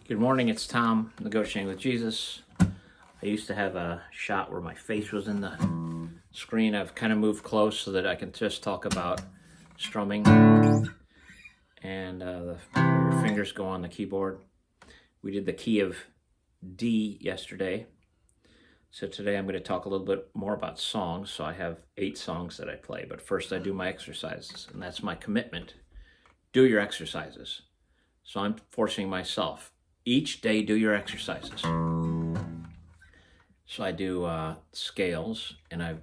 Good morning, it's Tom, Negotiating with Jesus. I used to have a shot where my face was in the screen. I've kind of moved close so that I can just talk about strumming and your fingers go on the keyboard. We did the key of D yesterday. So today I'm going to talk a little bit more about songs. So I have 8 songs that I play, but first I do my exercises, and that's my commitment. Do your exercises. So I'm forcing myself. Each day, do your exercises. So I do scales, and I've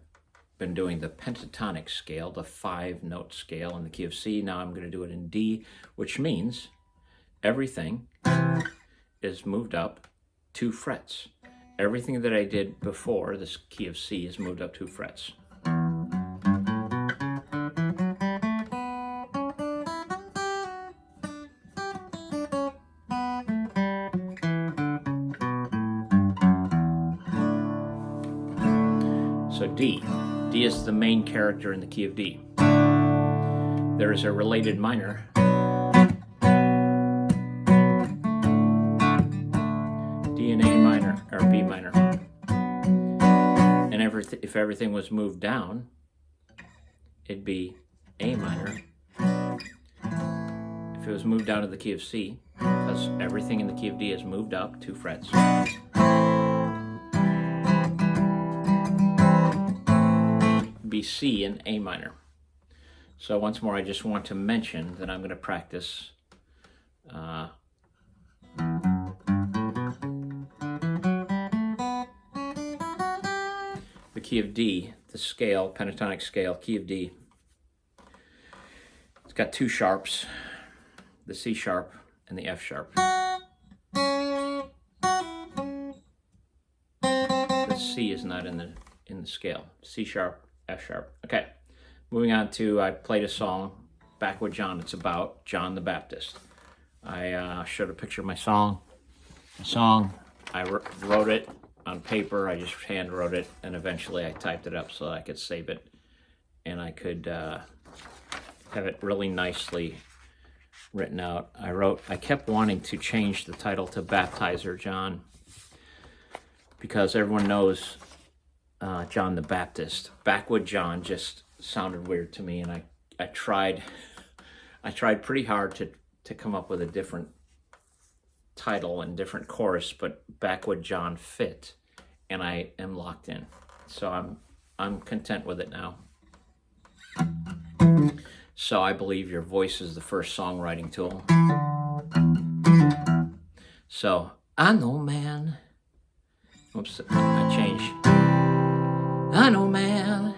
been doing the pentatonic scale, the 5-note scale in the key of C. Now I'm going to do it in D, which means everything is moved up 2 frets. Everything that I did before this key of C is moved up 2 frets. So D. D is the main character in the key of D. There is a related minor. D and A minor, or B minor. And if everything was moved down, it'd be A minor. If it was moved down to the key of C, because everything in the key of D is moved up 2 frets. Be C and A minor. So once more, I just want to mention that I'm going to practice the key of D, the scale, pentatonic scale, key of D. It's got 2 sharps, the C sharp and the F sharp. The C is not in the scale. C sharp, F sharp. Okay, moving on to, I played a song, Backwood John. It's about John the Baptist. I showed a picture of my song. I wrote it on paper. I just hand wrote it, and eventually I typed it up so that I could save it, and I could have it really nicely written out. I kept wanting to change the title to Baptizer John, because everyone knows John the Baptist. Backwood John just sounded weird to me, and I tried pretty hard to come up with a different title and different chorus, but Backwood John fit, and I am locked in. So I'm content with it now. So I believe your voice is the first songwriting tool. So I know, man. Oops, I changed. I know, man.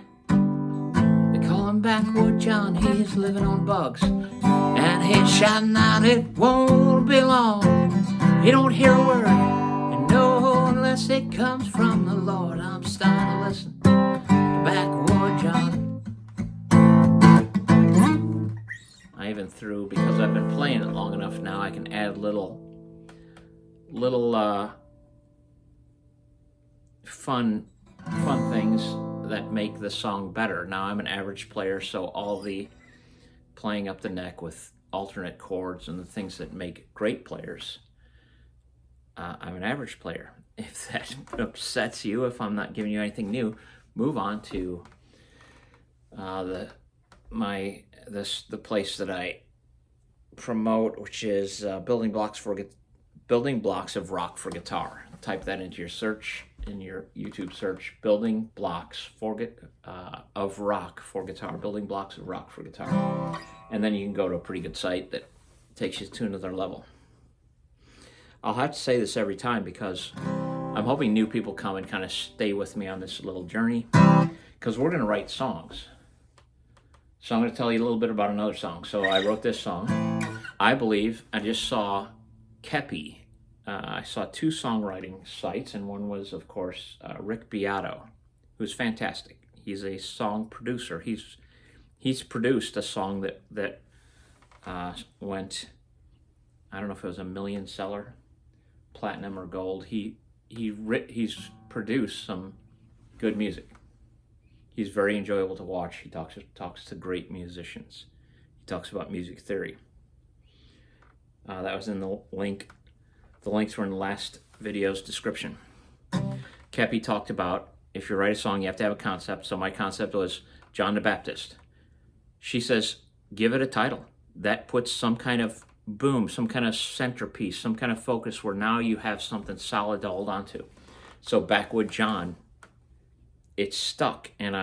They call him Backwood John. He's living on bugs, and he's shouting out, it won't be long. He don't hear a word, and no, unless it comes from the Lord. I'm starting to listen to Backwood John. I even threw, because I've been playing it long enough now, I can add little fun things that make the song better. Now I'm an average player, so all the playing up the neck with alternate chords and the things that make great players, I'm an average player. If that upsets you, if I'm not giving you anything new, move on to the place that I promote, which is Building Blocks of Rock for Guitar. Type that into your search, in your YouTube search, Building Blocks of Rock for Guitar. Building Blocks of Rock for Guitar. And then you can go to a pretty good site that takes you to another level. I'll have to say this every time, because I'm hoping new people come and kind of stay with me on this little journey, because we're going to write songs. So I'm going to tell you a little bit about another song. So I wrote this song. I believe I just saw Keppie. I saw 2 songwriting sites, and one was, of course, Rick Beato, who's fantastic. He's a song producer. He's produced a song that went, I don't know if it was a million seller, platinum or gold. He's produced some good music. He's very enjoyable to watch. He talks to great musicians. He talks about music theory. That was in the link The links were in the last video's description. Keppie talked about if you write a song, you have to have a concept. So my concept was John the Baptist. She says, give it a title. That puts some kind of boom, some kind of centerpiece, some kind of focus where now you have something solid to hold on to. So Backwood John, it stuck. And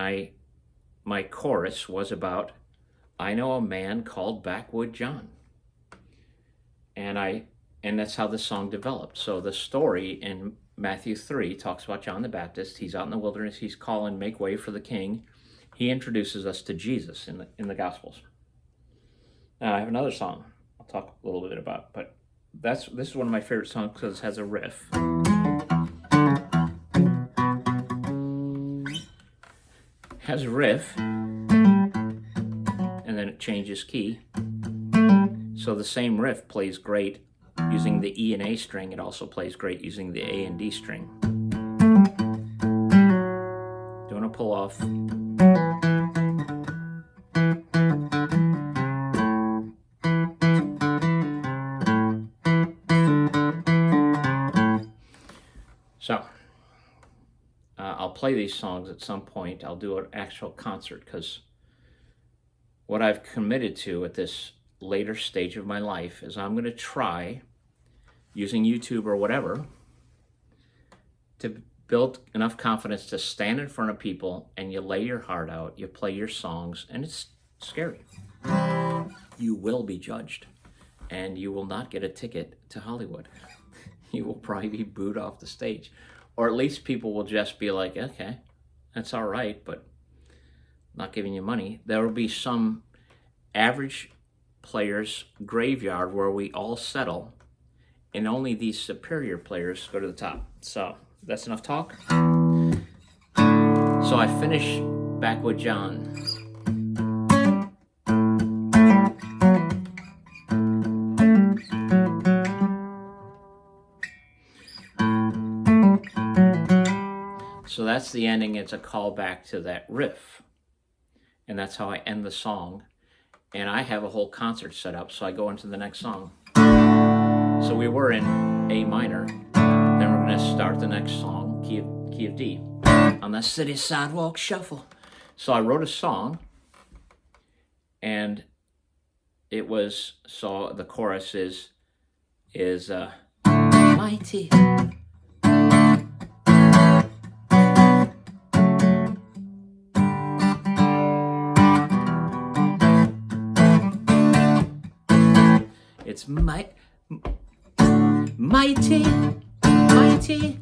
my chorus was about, I know a man called Backwood John. And that's how the song developed. So the story in Matthew 3 talks about John the Baptist. He's out in the wilderness. He's calling, make way for the king. He introduces us to Jesus in the Gospels. Now I have another song I'll talk a little bit about, but this is one of my favorite songs because it has a riff. Has a riff, and then it changes key. So the same riff plays great using the E and A string. It also plays great using the A and D string. Doing a pull off. So I'll play these songs at some point. I'll do an actual concert because what I've committed to at this later stage of my life is I'm going to try using YouTube or whatever to build enough confidence to stand in front of people and you lay your heart out, you play your songs, and it's scary. You will be judged and you will not get a ticket to Hollywood. You will probably be booed off the stage, or at least people will just be like, okay, that's all right, but not giving you money. There will be some average players graveyard where we all settle and only these superior players go to the top. So that's enough talk. So I finish Backwood John. So that's the ending. It's a callback to that riff. And that's how I end the song. And I have a whole concert set up, so I go into the next song. So we were in A minor. Then we're going to start the next song, key of D. On the city sidewalk shuffle. So I wrote a song, and it was, so the chorus is mighty. It's mighty, mighty,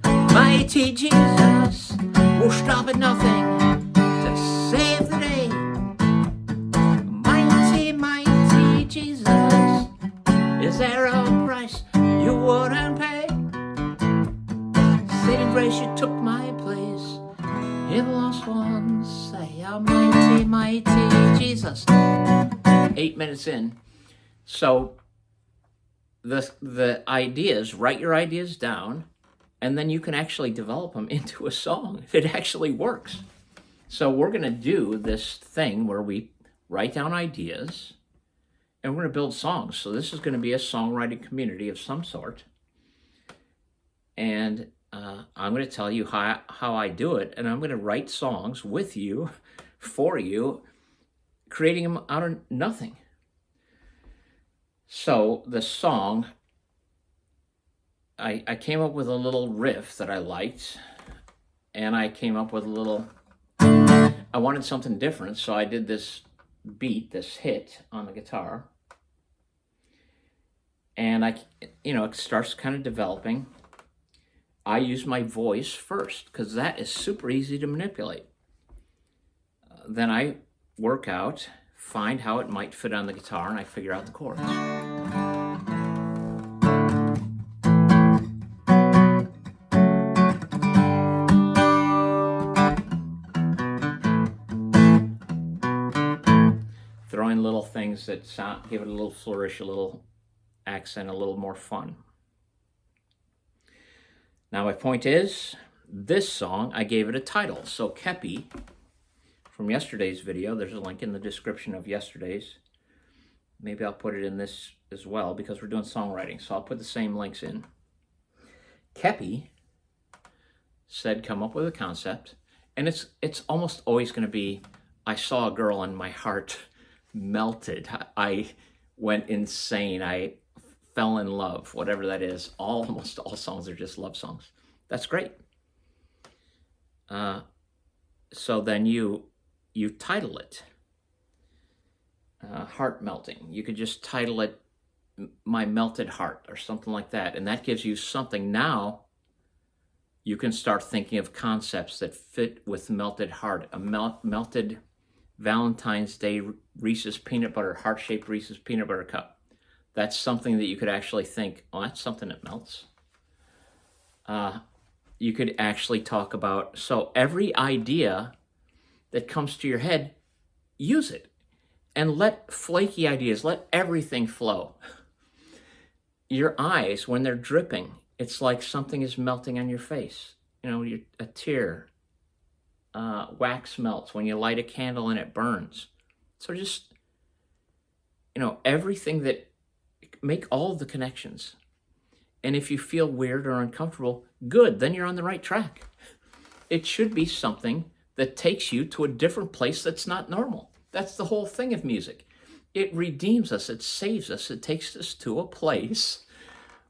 mighty Jesus will stop at nothing to save the day. Mighty, mighty Jesus, is there a price you wouldn't pay? Saving grace, you took my place. If lost ones say, oh, mighty, mighty Jesus. 8 minutes in. So the ideas, write your ideas down, and then you can actually develop them into a song. It actually works. So we're going to do this thing where we write down ideas, and we're going to build songs. So this is going to be a songwriting community of some sort. And I'm going to tell you how I do it, and I'm going to write songs with you, for you, creating them out of nothing. So the song, I came up with a little riff that I liked, and I came up with a little, I wanted something different, so I did this beat, this hit on the guitar, and it starts kind of developing. I use my voice first, because that is super easy to manipulate. Then I work out, find how it might fit on the guitar, and I figure out the chords. Throw in little things that give it a little flourish, a little accent, a little more fun. Now my point is, this song, I gave it a title. So Keppie, from yesterday's video, there's a link in the description of yesterday's. Maybe I'll put it in this as well because we're doing songwriting. So I'll put the same links in. Keppie said, come up with a concept, and it's almost always going to be, I saw a girl and my heart melted. I went insane. I fell in love, whatever that is. Almost all songs are just love songs. That's great. So then you title it Heart Melting. You could just title it My Melted Heart or something like that, and that gives you something. Now you can start thinking of concepts that fit with melted heart. A melted Valentine's Day Reese's peanut butter, heart-shaped Reese's peanut butter cup. That's something that you could actually think, oh, that's something that melts. You could actually talk about, so every idea that comes to your head, use it. And let flaky ideas, let everything flow. Your eyes, when they're dripping, it's like something is melting on your face. You know, a tear. Wax melts when you light a candle and it burns. So just, everything that, make all of the connections. And if you feel weird or uncomfortable, good, then you're on the right track. It should be something that takes you to a different place that's not normal. That's the whole thing of music. It redeems us, it saves us, it takes us to a place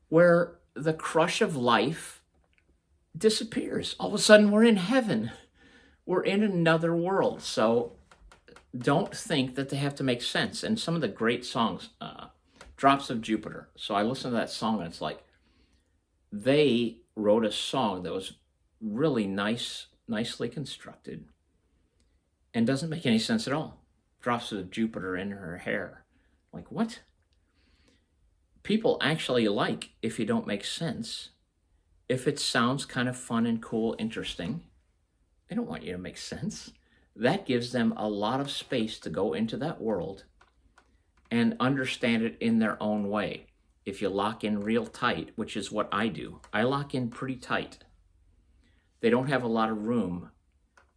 where the crush of life disappears. All of a sudden, we're in heaven. We're in another world. So don't think that they have to make sense. And some of the great songs, Drops of Jupiter. So I listen to that song and it's like, they wrote a song that was really nicely constructed and doesn't make any sense at all. Drops of Jupiter in her hair. Like, what? People actually like if you don't make sense. If it sounds kind of fun and cool, interesting, they don't want you to make sense. That gives them a lot of space to go into that world and understand it in their own way. If you lock in real tight, which is what I do, I lock in pretty tight. They don't have a lot of room.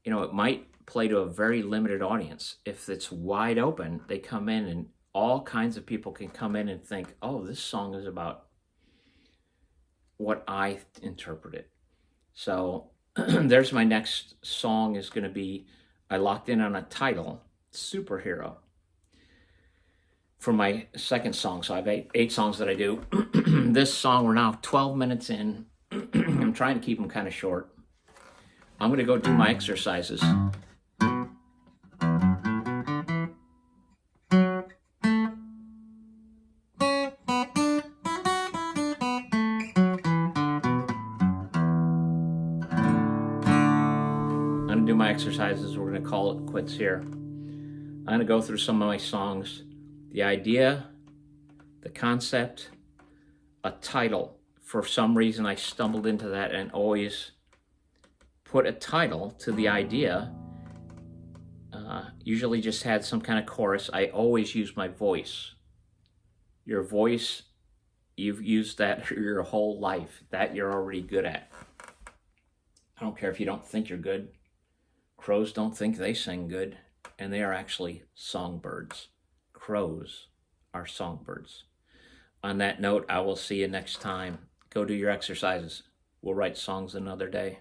It might play to a very limited audience. If it's wide open, they come in and all kinds of people can come in and think, oh, this song is about what I interpret it. So there's my next song is going to be, I locked in on a title, Superhero, for my second song. So I have eight songs that I do. This song, we're now 12 minutes in. I'm trying to keep them kind of short. I'm going to go do my exercises. Exercises. We're going to call it quits here. I'm going to go through some of my songs. The idea, the concept, a title. For some reason, I stumbled into that and always put a title to the idea. Usually just had some kind of chorus. I always use my voice. Your voice, you've used that your whole life. That you're already good at. I don't care if you don't think you're good. Crows don't think they sing good, and they are actually songbirds. Crows are songbirds. On that note, I will see you next time. Go do your exercises. We'll write songs another day.